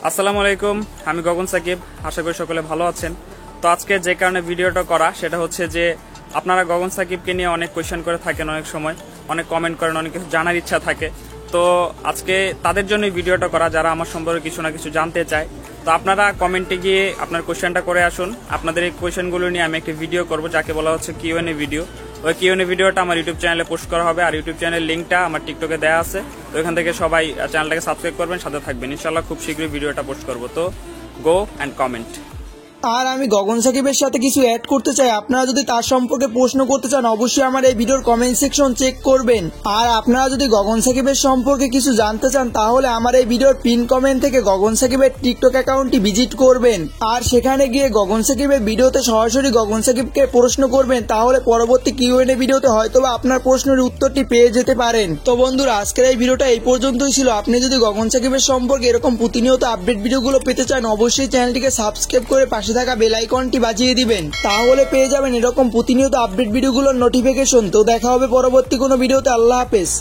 আসসালামু আলাইকুম, আমি গগন সাকিব। আশা করি সকলে ভালো আছেন। তো আজকে যে কারণে ভিডিওটা করা সেটা হচ্ছে যে আপনারা গগন সাকিবকে নিয়ে অনেক কোয়েশ্চেন করে থাকেন, অনেক সময় অনেক কমেন্ট করেন, অনেক কিছু জানার ইচ্ছা থাকে। তো আজকে তাদের জন্য ভিডিওটা করা যারা আমার সম্পর্কে কিছু না কিছু জানতে চায়। তো আপনারা কমেন্টে গিয়ে আপনার কোয়েশ্চেনটা করে আসুন। আপনাদের এই কোয়েশ্চেনগুলো নিয়ে আমি একটা ভিডিও করব, যাকে বলা হচ্ছে কিউএনএ ভিডিও। ওই কিউএনএ ভিডিওটা আমার ইউটিউব চ্যানেলে পোস্ট করা হবে, আর ইউটিউব চ্যানেলের লিঙ্কটা আমার টিকটকে দেওয়া আছে। তো এখান থেকে সবাই চ্যানেলটাকে সাবস্ক্রাইব করবেন, সাথে থাকবেন। ইনশাল্লাহ খুব শীঘ্রই ভিডিওটা পোস্ট করব। তো গো অ্যান্ড কমেন্ট। আর আমি গগন সাকিবের সাথে কিছু অ্যাড করতে চাই। আপনারা যদি তার সম্পর্কে প্রশ্ন করতে চান অবশ্যই আমার এই ভিডিওর কমেন্ট সেকশন চেক করবেন। আর আপনারা যদি গগন সাকিবের সম্পর্কে কিছু জানতে চান তাহলে আমার এই ভিডিওর পিন কমেন্ট থেকে গগন সাকিবের টিকটক অ্যাকাউন্টটি ভিজিট করবেন, আর সেখানে গিয়ে গগন সাকিবের ভিডিওতে সরাসরি গগন সাকিবকে প্রশ্ন করবেন। তাহলে পরবর্তী কিউএনএ ভিডিওতে হয়তোবা আপনার প্রশ্নের উত্তরটি পেয়ে যেতে পারেন। তো বন্ধুরা, আজকের এই ভিডিওটা এই পর্যন্তই ছিল। আপনি যদি গগন সাকিবের সম্পর্কে এরকম প্রতিনিয়ত আপডেট ভিডিওগুলো পেতে চান অবশ্যই চ্যানেলটিকে সাবস্ক্রাইব করে পাশে থাকা বেল আইকনটি বাজিয়ে দিবেন, তাহলে পেয়ে যাবেন এরকম প্রতিনিয়ত আপডেট ভিডিওগুলোর নোটিফিকেশন। তো দেখা হবে পরবর্তী কোনো ভিডিওতে। আল্লাহ হাফেজ।